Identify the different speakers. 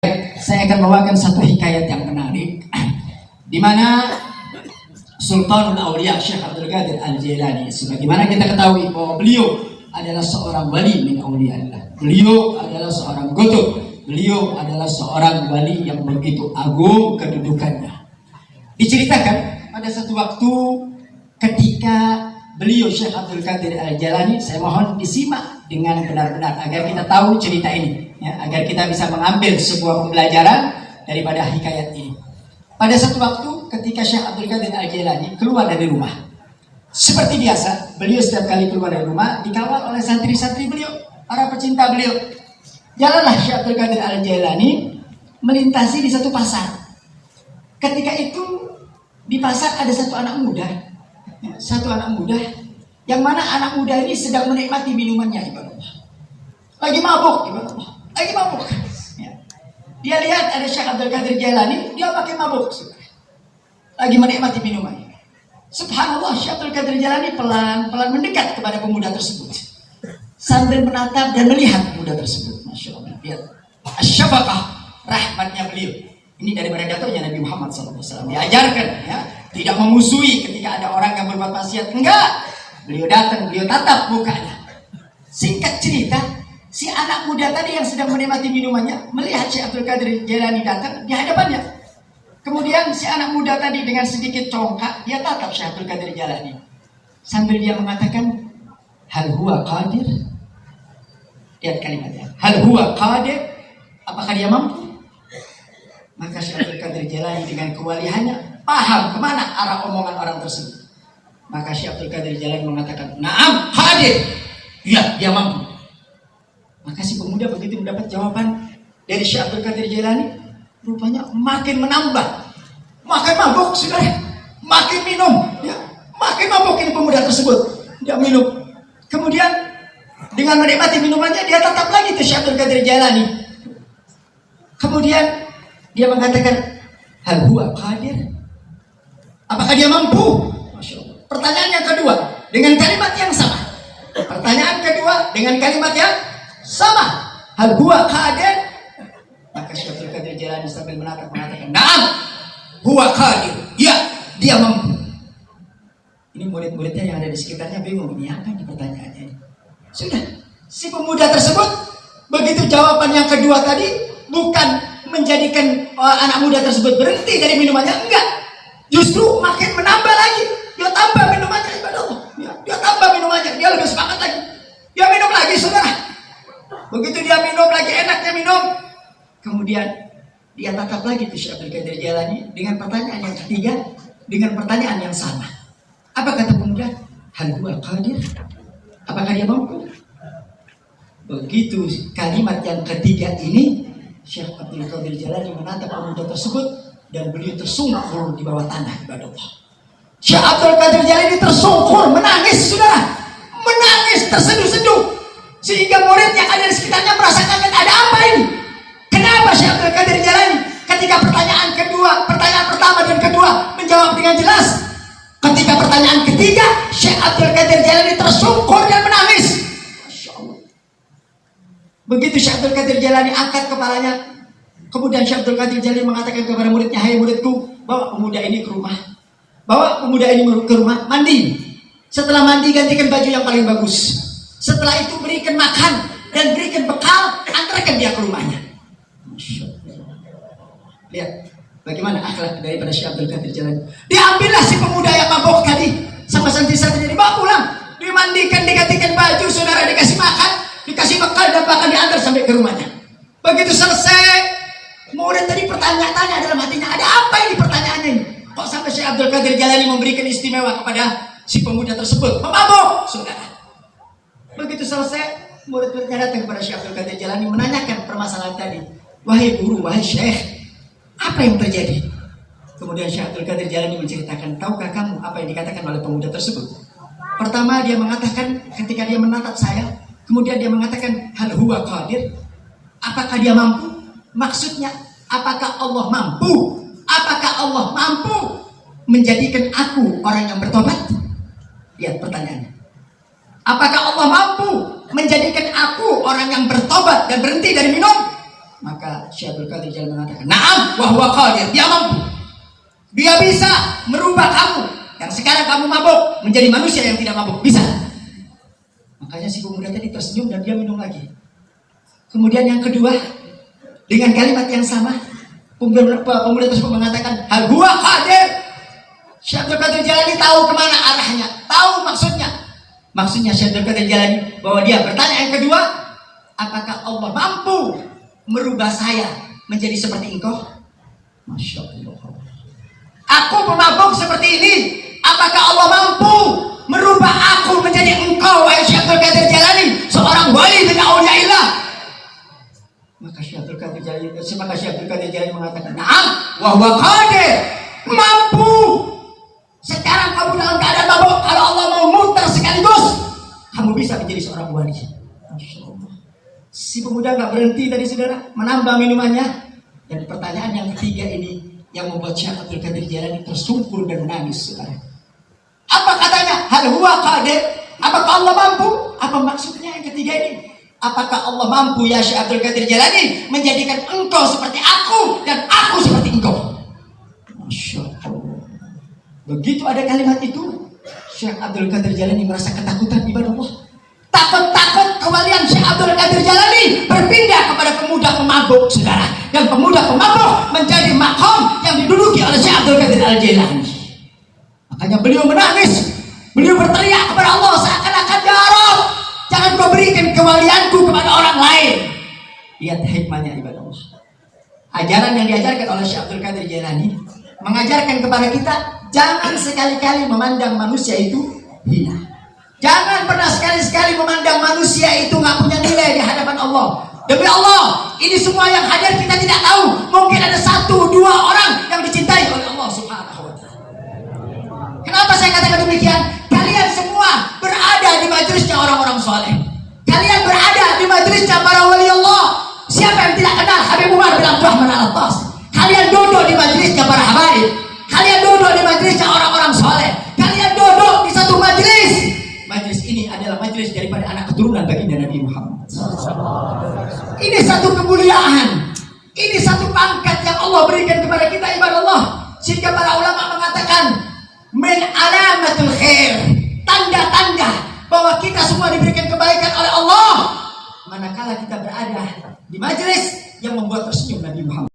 Speaker 1: Saya akan bawakan satu hikayat yang menarik, di mana Sultanul Aulia Syekh Abdul Qadir Al-Jailani, sebagaimana kita ketahui bahwa beliau adalah seorang wali min auliyaillah. Beliau adalah seorang qutub. Beliau adalah seorang wali yang begitu agung kedudukannya. Diceritakan pada satu waktu ketika beliau Syekh Abdul Qadir Al-Jailani, saya mohon disimak dengan benar-benar agar kita tahu cerita ini, ya, agar kita bisa mengambil sebuah pembelajaran daripada hikayat ini. Pada satu waktu ketika Syekh Abdul Qadir Al-Jailani keluar dari rumah, seperti biasa beliau setiap kali keluar dari rumah dikawal oleh santri-santri beliau, para pecinta beliau. Jalanlah Syekh Abdul Qadir Al-Jailani melintasi di satu pasar. Ketika itu di pasar ada satu anak muda, yang mana anak muda ini sedang menikmati minumannya, ibadallah. Lagi mabuk, ibadallah. Lagi mabuk. Ya. Dia lihat ada Syekh Abdul Qadir Jailani, dia pakai mabuk. Lagi menikmati minumannya. Subhanallah, Syekh Abdul Qadir Jailani pelan-pelan mendekat kepada pemuda tersebut, sambil menatap dan melihat pemuda tersebut. Masya Allah, lihat asyafaqah, rahmatnya beliau. Ini daripada datuknya Nabi Muhammad SAW. Diajarkan, ya, tidak memusuhi ketika ada orang yang berbuat maksiat. Enggak, beliau datang, beliau tatap mukanya. Singkat cerita, si anak muda tadi yang sedang menikmati minumannya melihat Syekh Abdul Qadir Jailani datang di hadapannya. Kemudian si anak muda tadi dengan sedikit congkak, dia tatap Syekh Abdul Qadir Jailani sambil dia mengatakan, hal huwa qadir? Lihat kalimatnya, hal huwa qadir? Apakah dia mampu? Maka Syekh Abdul Qadir Jailani dengan kewaliannya paham kemana arah omongan orang tersebut. Maka Syekh Abdul Qadir Jailani mengatakan, na'am qadir. Ya, dia mampu. Maka si pemuda begitu mendapat jawaban dari Syekh Abdul Qadir Jailani, rupanya makin menambah, makin mabuk, saudara, makin minum, ya, makin mabuk ini pemuda tersebut. Dia minum. Kemudian dengan menikmati minumannya, dia tatap lagi ke Syekh Abdul Qadir Jailani. Kemudian dia mengatakan, hal huwa qadir? Apakah dia mampu? Masya Allah. Pertanyaan yang kedua dengan kalimat yang sama. Pertanyaan kedua dengan kalimat yang sama. Hal huwa qadir? Maka Syekh Abdul Qadir Jailani sambil menatap mengatakan, na'am huwa qadir. Ya, dia mampu. Ini murid-muridnya yang ada di sekitarnya bingung, ini apa ini pertanyaannya ini? Sudah, si pemuda tersebut begitu jawaban yang kedua tadi bukan menjadikan anak muda tersebut berhenti dari minumannya, enggak, justru makin menambah lagi. Dia tambah minumannya, ibadallah, ya, dia tambah minumannya, dia lebih semangat lagi, dia minum lagi, saudara. Begitu dia minum lagi, enaknya minum. Kemudian dia tatap lagi ke Syekh Abdul Qadir Jailani dengan pertanyaan yang ketiga, dengan pertanyaan yang sama. Apa kata pemuda? Hal huwa qadir? Apakah dia mampu? Begitu kalimat yang ketiga ini, Syekh Abdul Qadir Jailani menatap pemuda tersebut dan beliau tersungkur di bawah tanah, ibadallah. Syekh Abdul Qadir Jailani tersungkur, menangis, saudara, menangis terseduh-seduh, sehingga murid yang ada di sekitarnya merasa kaget, ada apa ini? Kenapa Syekh Abdul Qadir Jailani ketika pertanyaan pertama dan kedua menjawab dengan jelas, ketika pertanyaan ketiga Syekh Abdul Qadir Jailani tersungkur dan menangis. Masya Allah. Begitu Syekh Abdul Qadir Jailani angkat kepalanya, kemudian Syekh Abdul Qadir Jailani mengatakan kepada muridnya, hai muridku, bawa pemuda ini ke rumah. Bawa pemuda ini ke rumah, mandi. Setelah mandi, gantikan baju yang paling bagus. Setelah itu berikan makan dan berikan bekal, antarkan dia ke rumahnya. Masya Allah. Lihat bagaimana akhlak daripada Syekh Abdul Qadir Jailani. Diambillah si pemuda yang mabuk tadi sama santri-santri, dibawa pulang, dimandikan, digantikan baju, saudara, dikasih makan, dikasih bekal, dan bahkan diantar sampai ke rumahnya. Begitu selesai, murid tadi bertanya-tanya dalam hatinya, ada apa ini pertanyaannya ini? Kok sampai Syekh Abdul Qadir Jailani memberikan istimewa kepada si pemuda tersebut? Pemabuk, saudara. Begitu selesai, murid-muridnya datang kepada Syekh Abdul Qadir Jailani menanyakan permasalahan tadi. Wahai guru, wahai syekh, apa yang terjadi? Kemudian Syekh Abdul Qadir Jailani menceritakan, tahukah kamu apa yang dikatakan oleh pemuda tersebut? Pertama dia mengatakan, ketika dia menatap saya, kemudian dia mengatakan, hal huwa qadir? Apakah dia mampu? Maksudnya, apakah Allah mampu? Apakah Allah mampu menjadikan aku orang yang bertobat? Lihat pertanyaannya. Apakah Allah mampu menjadikan aku orang yang bertobat dan berhenti dari minum? Maka Syekh Abdul Qadir Jailani mengatakan, "Na'am wa huwa qadir." Dia mampu. Dia bisa merubah kamu yang sekarang kamu mabuk menjadi manusia yang tidak mabuk. Bisa. Makanya si pemuda tadi tersenyum dan dia minum lagi. Kemudian yang kedua, dengan kalimat yang sama, pemuda tersebut mengatakan, "Hal huwa qadir." Syekh Abdul Qadir Jailani tahu kemana arahnya, tahu maksudnya. Maksudnya Syekh Abdul Qadir Jailani bahwa dia bertanya yang kedua, apakah Allah mampu merubah saya menjadi seperti engkau? Masya Allah. Aku pemabuk seperti ini, apakah Allah mampu merubah aku menjadi engkau, wahai Syekh Abdul Qadir Jailani, seorang wali min auliyaillah? Maka Syekh Abdul Qadir Jailani mengatakan, "Na'am wa huwa qadir." Mampu. Sekarang kamu dalam keadaan mabuk, kalau Allah mau muter sekaligus, kamu bisa menjadi seorang wali. Masya Allah. Si pemuda nggak berhenti tadi saudara, menambah minumannya. Dan pertanyaan yang ketiga ini yang membuat Syekh Abdul Qadir Jailani tersungkur dan menangis saudara. Apa katanya? Hal huwa qadir. Apakah Allah mampu? Apa maksudnya yang ketiga ini? Apakah Allah mampu ya Syekh Abdul Qadir Jailani menjadikan engkau seperti aku dan aku seperti engkau? Masya Allah. Begitu ada kalimat itu, Syekh Abdul Qadir Jailani merasa ketakutan ibadah Allah. Takut-takut kewalian Syekh Abdul Qadir Jailani berpindah kepada pemuda pemabuk saudara. Dan pemuda pemabuk menjadi makom yang diduduki oleh Syekh Abdul Qadir Jailani. Makanya beliau menangis, beliau berteriak kepada Allah seakan-akan, "Ya Rabb, jangan kau berikan kewalianku kepada orang lain." Lihat hikmahnya ibadah Allah. Ajaran yang diajarkan oleh Syekh Abdul Qadir Jailani mengajarkan kepada kita, jangan sekali-kali memandang manusia itu hina. Jangan pernah sekali-sekali memandang manusia itu nggak punya nilai di hadapan Allah. Demi Allah, ini semua yang hadir kita tidak tahu. Mungkin ada 1-2 orang yang dicintai oleh Allah Subhanahu wa Ta'ala. Kenapa saya katakan demikian? Kalian semua berada di majelisnya orang-orang soleh. Kalian berada di majelisnya para wali Allah. Siapa yang tidak kenal Habib Umar bin Abdurrahman Al-Attas? Kalian duduk di majelisnya para habaib. Kalian duduk di majelisnya orang-orang soleh. Kalian duduk di satu majelis. Majelis ini adalah majelis daripada anak keturunan baginda Nabi Muhammad. Ini satu kemuliaan. Ini satu pangkat yang Allah berikan kepada kita ibadah Allah. Sehingga para ulama mengatakan, min alamatul khair, tanda-tanda bahwa kita semua diberikan kebaikan oleh Allah manakala kita berada di majelis yang membuat tersenyum Nabi Muhammad.